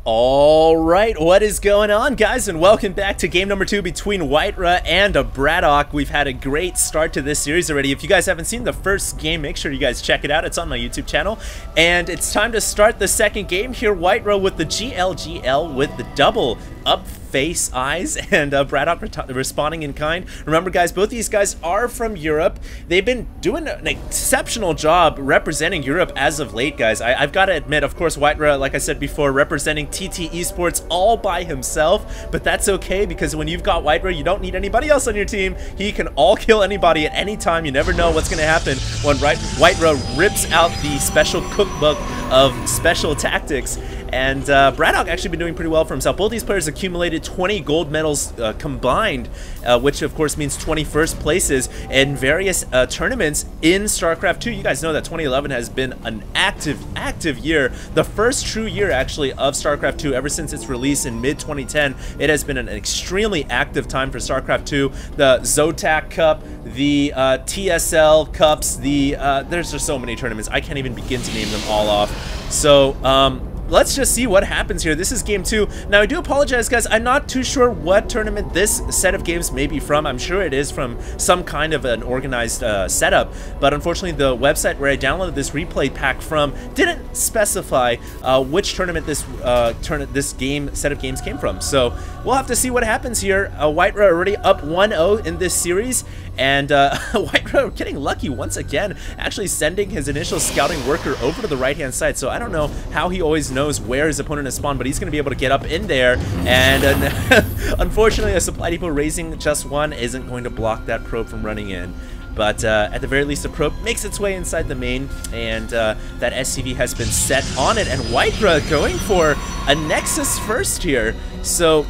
All right, what is going on, guys, and welcome back to game number 2 between Whitera and Braddock. We've had a great start to this series already. If you guys haven't seen the first game, make sure you guys check it out. It's on my YouTube channel, and it's time to start the second game here. Whitera with the GLGL with the double up face eyes, and Braddock responding in kind. Remember, guys, both these guys are from Europe. They've been doing an exceptional job representing Europe as of late, guys. I've got to admit, of course, Whitera, like I said before, representing TT Esports all by himself, but that's okay, because when you've got Whitera, you don't need anybody else on your team. He can all kill anybody at any time. You never know what's going to happen when Whitera rips out the special cookbook of special tactics. And Braddock actually been doing pretty well for himself. Both these players accumulated 20 gold medals combined, which of course means 21st places in various tournaments in StarCraft 2. You guys know that 2011 has been an active year. The first true year, actually, of StarCraft 2 ever since its release in mid-2010. It has been an extremely active time for StarCraft 2. The Zotac Cup, the TSL Cups, there's just so many tournaments. I can't even begin to name them all off. So, let's just see what happens here. This is game 2. Now, I do apologize, guys. I'm not too sure what tournament this set of games may be from. I'm sure it is from some kind of an organized setup, but unfortunately, the website where I downloaded this replay pack from didn't specify which tournament this set of games came from. So we'll have to see what happens here. Whitera already up 1-0 in this series, and Whitera getting lucky once again, actually sending his initial scouting worker over to the right-hand side. So I don't know how he always knows where his opponent is spawned, but he's going to be able to get up in there, and unfortunately a supply depot raising just one isn't going to block that probe from running in. But at the very least, the probe makes its way inside the main, and that SCV has been set on it, and Whitera going for a Nexus first here. So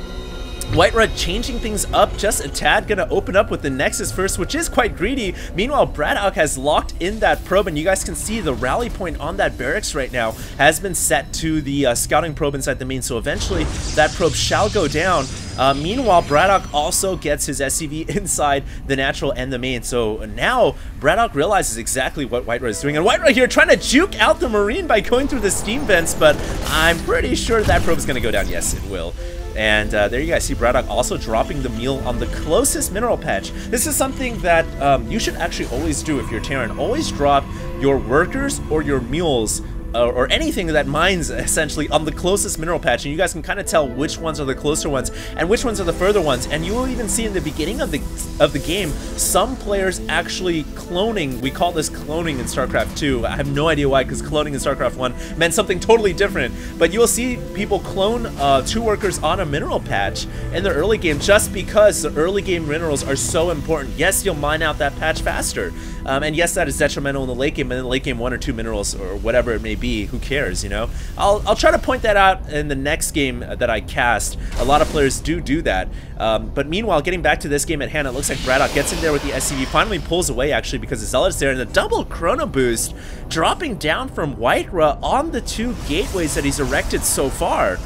Whitera changing things up just a tad, gonna open up with the Nexus first, which is quite greedy. Meanwhile, Braddock has locked in that probe, and you guys can see the rally point on that barracks right now has been set to the scouting probe inside the main, so eventually that probe shall go down. Meanwhile, Braddock also gets his SCV inside the natural and the main, so now Braddock realizes exactly what Whitera is doing, and Whitera here trying to juke out the Marine by going through the steam vents, but I'm pretty sure that probe is gonna go down. Yes, it will. And there you guys see Braddock also dropping the meal on the closest mineral patch. This is something that you should actually always do if you're Terran. Always drop your workers or your mules or anything that mines essentially on the closest mineral patch, and you guys can kind of tell which ones are the closer ones and which ones are the further ones. And you will even see in the beginning of the game some players actually cloning. We call this cloning in StarCraft 2. I have no idea why, because cloning in StarCraft 1 meant something totally different. But you will see people clone 2 workers on a mineral patch in the early game, just because the early game minerals are so important. Yes, you'll mine out that patch faster, and yes, that is detrimental in the late game, and in the late game 1 or 2 minerals or whatever it may be, who cares, you know? I'll try to point that out in the next game that I cast. A lot of players do that. But meanwhile, getting back to this game at hand, it looks like Braddock gets in there with the SCV, finally pulls away actually because the Zealot's there, and the double chrono boost dropping down from Whitera on the 2 gateways that he's erected so far.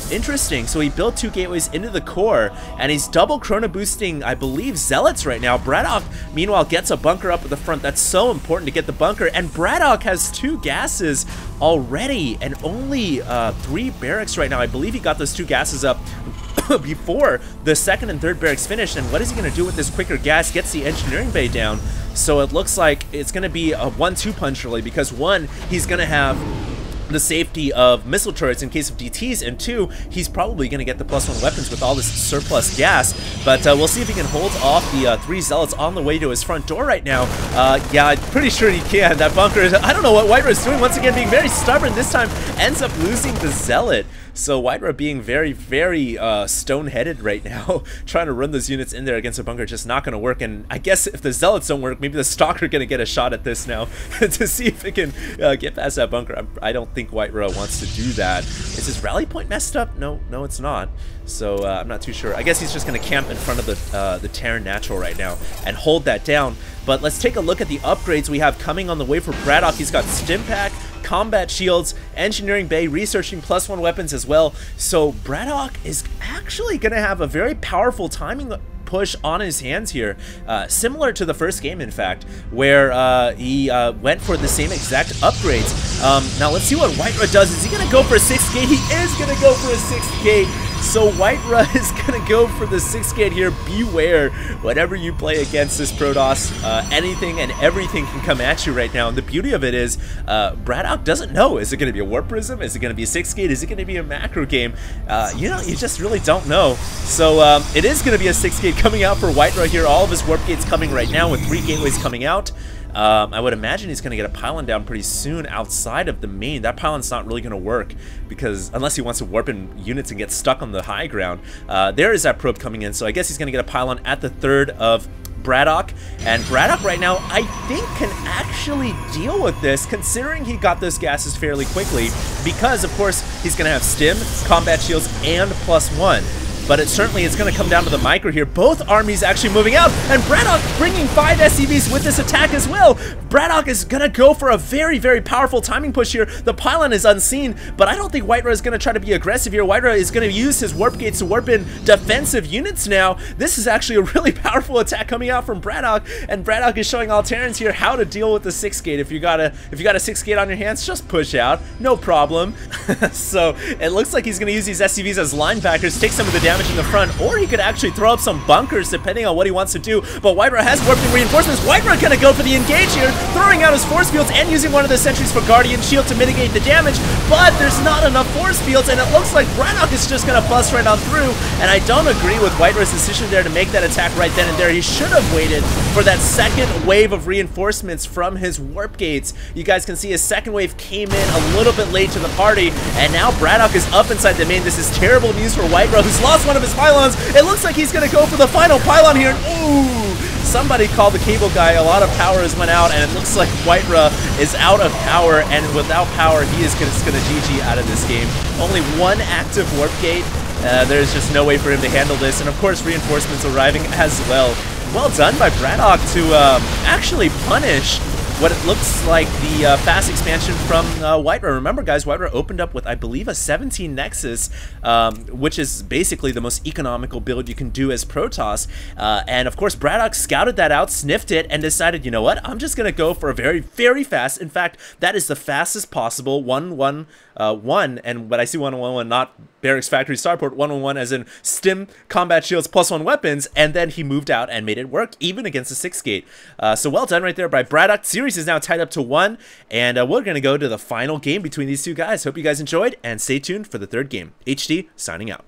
Interesting. So he built 2 gateways into the core, and he's double chrono boosting, I believe, Zealots right now. Braddock, meanwhile, gets a bunker up at the front. That's so important to get the bunker, and Braddock has 2 gases already, and only 3 barracks right now. I believe he got those 2 gases up before the 2nd and 3rd barracks finished, and what is he going to do with this quicker gas? Gets the engineering bay down, so it looks like it's going to be a 1-2 punch really, because 1, he's going to have the safety of missile turrets in case of DTs, and 2, he's probably going to get the +1 weapons with all this surplus gas. But we'll see if he can hold off the 3 Zealots on the way to his front door right now. Yeah, I'm pretty sure he can. That bunker is, I don't know what Whitera is doing, once again being very stubborn. This time ends up losing the Zealot. So Whitera being very stone-headed right now, trying to run those units in there against a bunker, just not going to work. And I guess if the Zealots don't work, maybe the Stalker going to get a shot at this now to see if it can get past that bunker. I don't think Whitera wants to do that. Is his rally point messed up? No, it's not. So I'm not too sure. I guess he's just going to camp in front of the Terran Natural right now and hold that down. But let's take a look at the upgrades we have coming on the way for Braddock. He's got Stim Pack, combat shields, engineering bay, researching +1 weapons as well. So Braddock is actually going to have a very powerful timing push on his hands here, similar to the first game, in fact, where he went for the same exact upgrades. Now let's see what Whitera does. Is he going to go for 6 gate. He is going to go for a 6th gate. So Whiterun is going to go for the 6th gate here. Beware whenever you play against this Protoss. Anything and everything can come at you right now. And the beauty of it is Braddock doesn't know. Is it going to be a Warp Prism? Is it going to be a 6th gate? Is it going to be a macro game? You know, you just really don't know. So it is going to be a 6th gate coming out for Whiterun here. All of his Warp gates coming right now with 3 gateways coming out. I would imagine he's going to get a pylon down pretty soon outside of the main. That pylon's not really going to work because unless he wants to warp in units and get stuck on the high ground. There is that probe coming in, so I guess he's going to get a pylon at the 3rd of Braddock. And Braddock right now, I think, can actually deal with this considering he got those gases fairly quickly because, of course, he's going to have stim, combat shields, and +1. But it's going to come down to the micro here. Both armies actually moving out, and Braddock bringing 5 SCVs with this attack as well. Braddock is going to go for a very, very powerful timing push here. The pylon is unseen, but I don't think Whiterun is going to try to be aggressive here. Whiterun is going to use his warp gates to warp in defensive units now. This is actually a really powerful attack coming out from Braddock, and Braddock is showing Alterans here how to deal with the 6th gate. If you got a 6th gate on your hands, just push out, no problem. So it looks like he's going to use these SCVs as linebackers, take some of the damage in the front, or he could actually throw up some bunkers depending on what he wants to do. But Whiterun has warping reinforcements. Whiterun gonna go for the engage here, throwing out his force fields and using one of the sentries for Guardian Shield to mitigate the damage, but there's not enough force fields, and it looks like Braddock is just gonna bust right on through. And I don't agree with Whiterun's decision there to make that attack right then and there. He should have waited for that 2nd wave of reinforcements from his warp gates. You guys can see his 2nd wave came in a little bit late to the party, and now Braddock is up inside the main. This is terrible news for Whiterun, who's lost one of his pylons. It looks like he's going to go for the final pylon here. Ooh! Somebody called the cable guy. A lot of power has went out, and it looks like Whiterun is out of power, and without power, he is just going to GG out of this game. Only 1 active warp gate. There's just no way for him to handle this, and of course, reinforcements arriving as well. Well done by Braddock to actually punish what it looks like the fast expansion from Whiterun. Remember, guys, Whiterun opened up with, I believe, a 17 Nexus, which is basically the most economical build you can do as Protoss. And, of course, Braddock scouted that out, sniffed it, and decided, you know what, I'm just going to go for a very, very fast. In fact, that is the fastest possible 1-1-1, and when I see 1-1-1, not Barracks Factory Starport, 1-1-1 as in stim, combat shields, +1 weapons, and then he moved out and made it work, even against the 6th gate. So well done right there by Braddock. Series is now tied up to 1, and we're going to go to the final game between these two guys. Hope you guys enjoyed, and stay tuned for the 3rd game. HD, signing out.